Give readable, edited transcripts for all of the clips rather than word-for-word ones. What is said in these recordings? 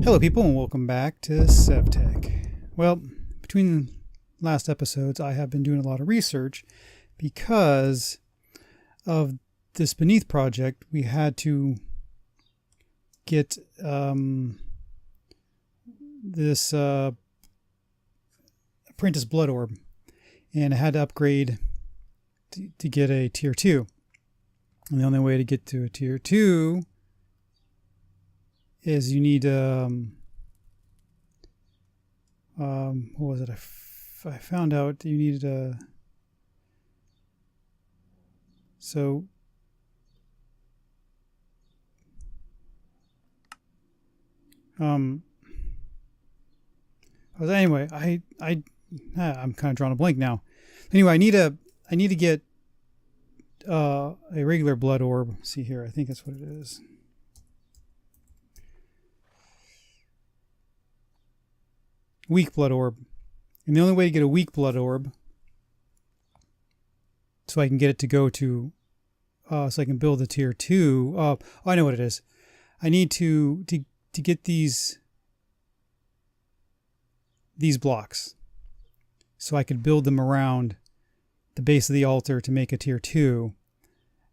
Hello people and welcome back to SevTech. Well, between last episodes I have been doing a lot of research because of this Beneath project. We had to get this Apprentice Blood Orb, and I had to upgrade to get a tier 2. And the only way to get to a tier 2 is you need what was it? I found out you needed a anyway, I'm kind of drawing a blank now. Anyway, I need to get a regular blood orb. See here, I think that's what it is. Weak blood orb. And the only way to get a weak blood orb, so I can get it to go to, so I can build a tier 2. I know what it is. I need to get these blocks, so I could build them around the base of the altar to make a tier 2.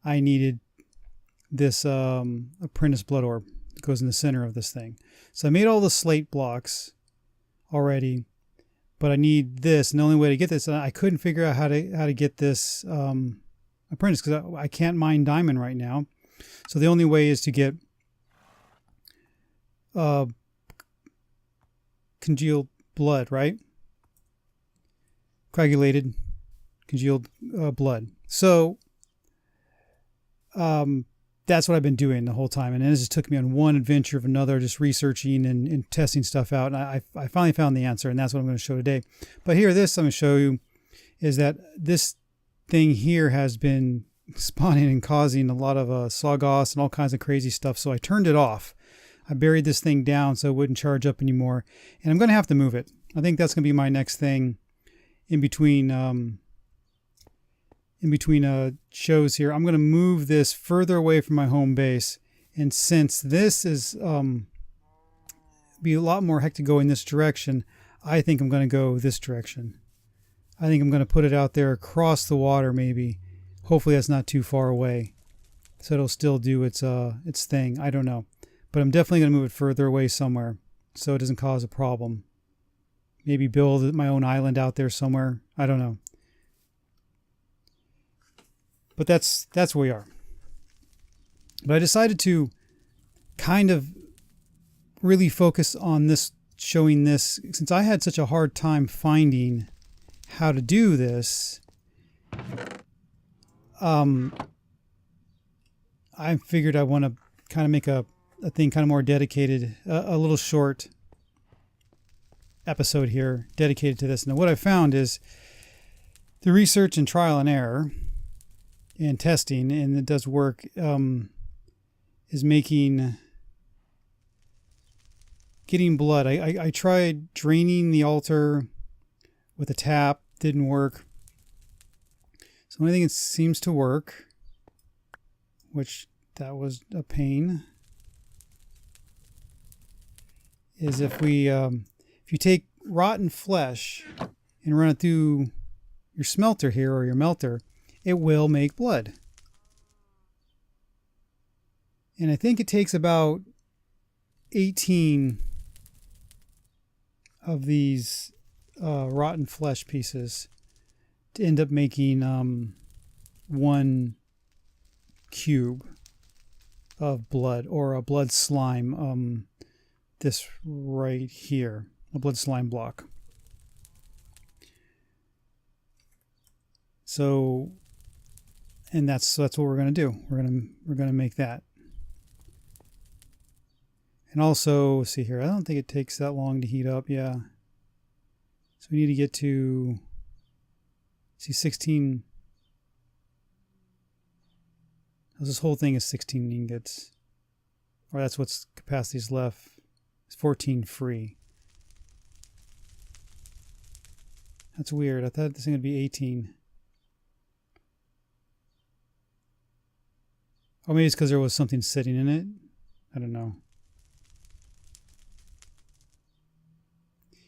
I needed this Apprentice Blood Orb that goes in the center of this thing. So I made all the slate blocks already, but I need this, and the only way to get this, I couldn't figure out how to get this Apprentice, because I can't mine diamond right now. So the only way is to get congealed blood, right? Coagulated congealed blood. So that's what I've been doing the whole time, and this just took me on one adventure of another, just researching and testing stuff out, and I finally found the answer, and that's what I'm going to show today. But here, this I'm going to show you is that this thing here has been spawning and causing a lot of sawgoss and all kinds of crazy stuff, so I turned it off. I buried this thing down so it wouldn't charge up anymore, and I'm going to have to move it. I think that's going to be my next thing in between shows here. I'm going to move this further away from my home base, and since this is be a lot more hectic going this direction, I think I'm going to go this direction. I think I'm going to put it out there across the water, maybe. Hopefully that's not too far away, so it'll still do its thing. I don't know, but I'm definitely going to move it further away somewhere so it doesn't cause a problem. Maybe build my own island out there somewhere. I don't know. But that's where we are. But I decided to kind of really focus on this, showing this, since I had such a hard time finding how to do this. I figured I want to kind of make a thing kind of more dedicated, a little short episode here dedicated to this. Now what I found is the research and trial and error and testing, and it does work, is getting blood. I tried draining the altar with a tap, didn't work. So the only thing that seems to work, which that was a pain, is if you take rotten flesh and run it through your smelter here, or your melter, it will make blood. And I think it takes about 18 of these rotten flesh pieces to end up making 1 cube of blood, or a blood slime. This right here, a blood slime block. So, and that's what we're going to do. We're going to make that. And also, let's see here, I don't think it takes that long to heat up. Yeah. So we need to get to, see, 16. This whole thing is 16 ingots. Or that's what's capacity is left. It's 14 free. That's weird. I thought this thing would be 18. Or maybe it's because there was something sitting in it. I don't know.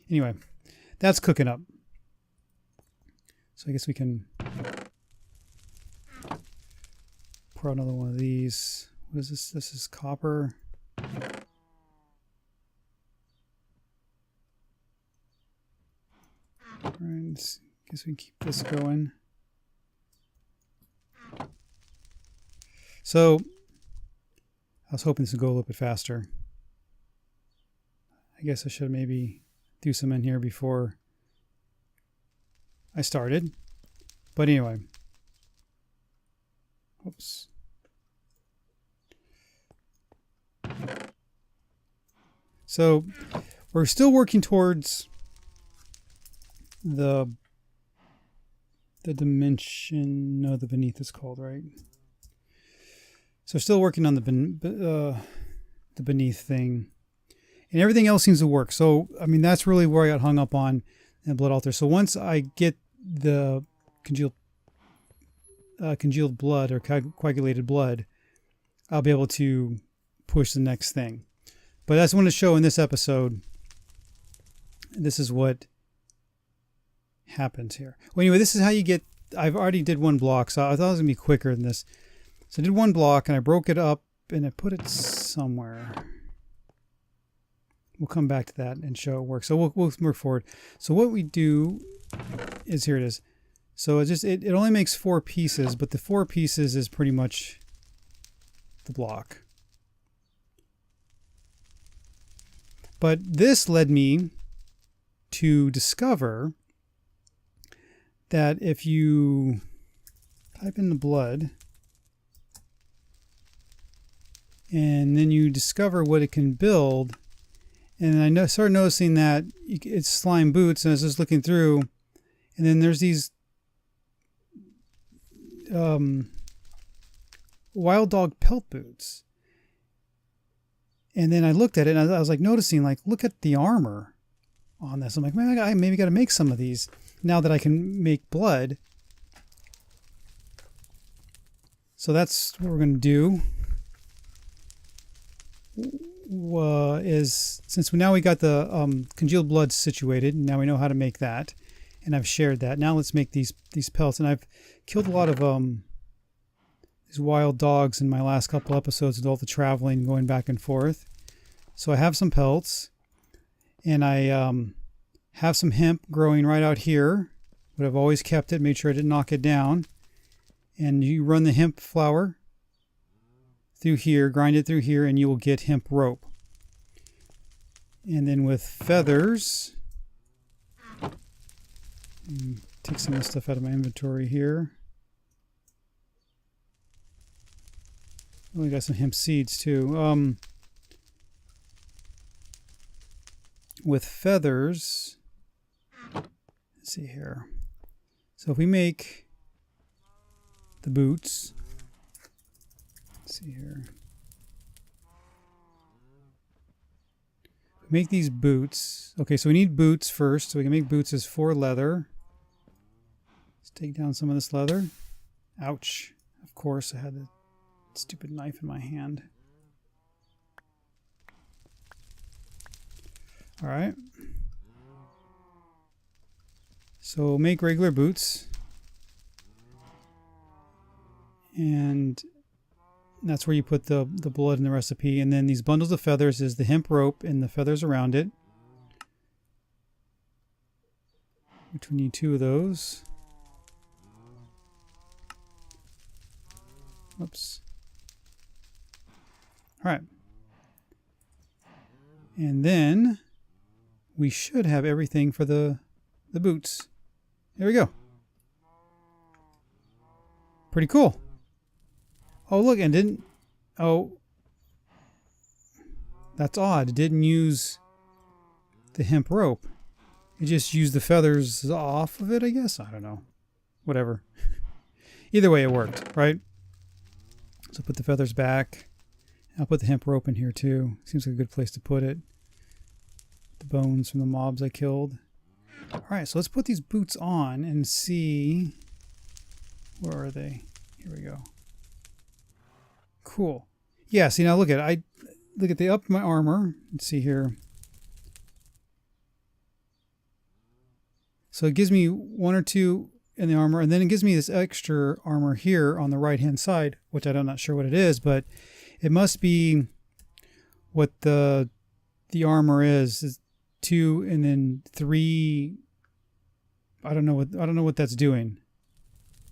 Anyway, that's cooking up. So I guess we can pour another one of these. What is this? This is copper. All right, guess we can keep this going. So I was hoping this would go a little bit faster. I guess I should maybe do some in here before I started. But anyway. Oops. So we're still working towards the dimension, no, the beneath is called, right? So still working on the beneath thing. And everything else seems to work. So, I mean, that's really where I got hung up on in the blood altar. So once I get the congealed blood or coagulated blood, I'll be able to push the next thing. But that's what I want to show in this episode. This is what happens here. Well, anyway, this is how you get, I've already did one block, so I thought it was going to be quicker than this. So I did one block and I broke it up and I put it somewhere. We'll come back to that and show it works. So we'll move forward. So what we do is, here it is. So it only makes 4 pieces, but the 4 pieces is pretty much the block. But this led me to discover that if you type in the blood and then you discover what it can build, and I started noticing that it's slime boots, and I was just looking through, and then there's these wild dog pelt boots. And then I looked at it and I was like noticing, like, look at the armor on this. I'm like, man, I maybe got to make some of these now that I can make blood. So that's what we're going to do. Is since now we got the congealed blood situated, now we know how to make that, and I've shared that. Now let's make these pelts, and I've killed a lot of these wild dogs in my last couple episodes with all the traveling going back and forth. So I have some pelts, and I have some hemp growing right out here, but I've always kept it, made sure I didn't knock it down. And you run the hemp flower through here, grind it through here, and you will get hemp rope. And then with feathers, take some of the stuff out of my inventory here. Oh, we got some hemp seeds too. With feathers, let's see here. So if we make the boots, let's see here. Make these boots. Okay, so we need boots first. So we can make boots as 4 leather. Let's take down some of this leather. Ouch. Of course, I had a stupid knife in my hand. All right. So make regular boots. And that's where you put the blood in the recipe. And then these bundles of feathers is the hemp rope and the feathers around it. Which we need 2 of those. Oops. All right. And then we should have everything for the boots. There we go. Pretty cool. Oh, look, and didn't... Oh. That's odd. It didn't use the hemp rope. It just used the feathers off of it, I guess. I don't know. Whatever. Either way, it worked, right? So put the feathers back. I'll put the hemp rope in here too. Seems like a good place to put it. The bones from the mobs I killed. Alright, so let's put these boots on and see... Where are they? Here we go. Cool. Yeah, see now look at it. Look at the up my armor. Let's see here. So it gives me 1 or 2 in the armor, and then it gives me this extra armor here on the right hand side, which I'm not sure what it is, but it must be what the armor is 2 and then 3. I don't know what that's doing.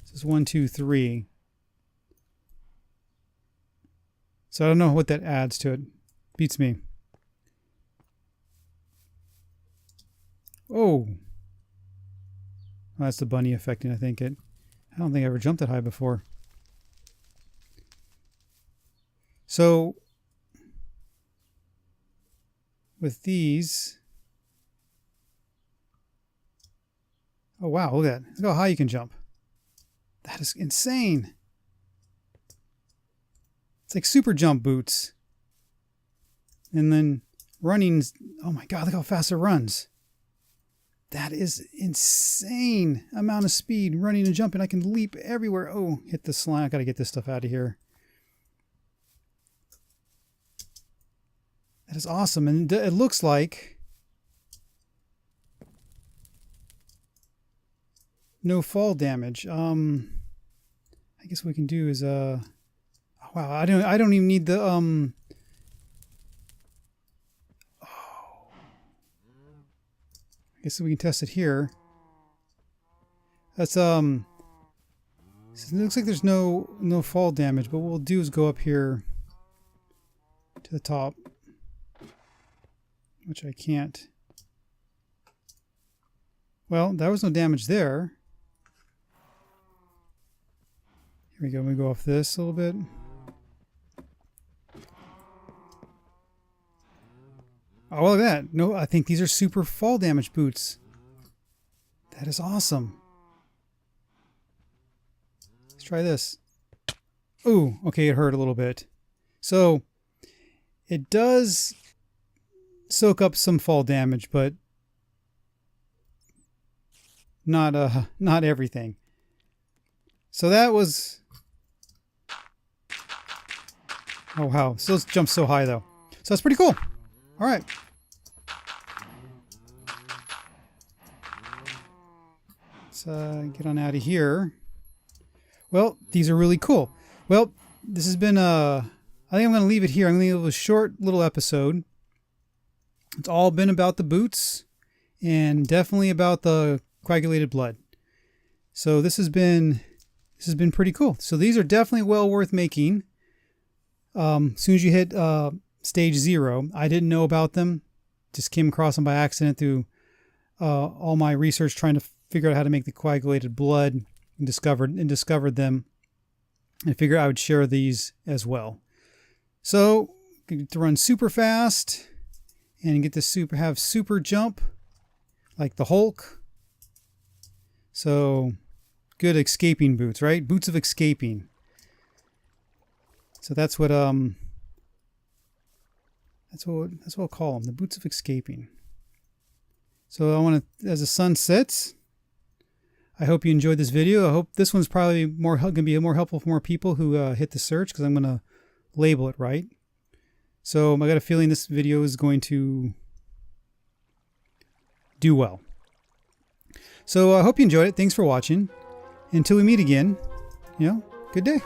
This is 1, 2, 3. So I don't know what that adds to it. Beats me. Oh. That's the bunny affecting, I think it. I don't think I ever jumped that high before. So with these, oh wow, look at that. Look how high you can jump. That is insane. It's like super jump boots. And then running's, oh my god, look how fast it runs. That is insane amount of speed running and jumping. I can leap everywhere. Oh, hit the slime. I gotta get this stuff out of here. That is awesome. And it looks like no fall damage. I guess what we can do is oh, wow, I don't even need the I guess we can test it here. That's it looks like there's no fall damage, but what we'll do is go up here to the top, which I can't. Well, there was no damage there. Here we go. We go off this a little bit. Oh, look at that. No, I think these are super fall damage boots. That is awesome. Let's try this. Ooh, okay, it hurt a little bit. So, it does soak up some fall damage, but not everything. So that was... Oh, wow. Still jumps so high, though. So that's pretty cool. All right. Let's get on out of here. Well, these are really cool. Well, this has been I think I'm going to leave it here. I'm going to leave a short little episode. It's all been about the boots and definitely about the coagulated blood. So this has been pretty cool. So these are definitely well worth making. As soon as you hit stage 0, I didn't know about them. Just came across them by accident through all my research trying to figure out how to make the coagulated blood, and discovered them, and figured I would share these as well. So get to run super fast and get to have super jump like the Hulk. So good escaping boots, right? Boots of escaping. So that's what we'll call them, the boots of escaping. So I want to, as the sun sets, I hope you enjoyed this video. I hope this one's probably going to be more helpful for more people who hit the search, because I'm going to label it right. So I got a feeling this video is going to do well. So I hope you enjoyed it. Thanks for watching. Until we meet again, good day.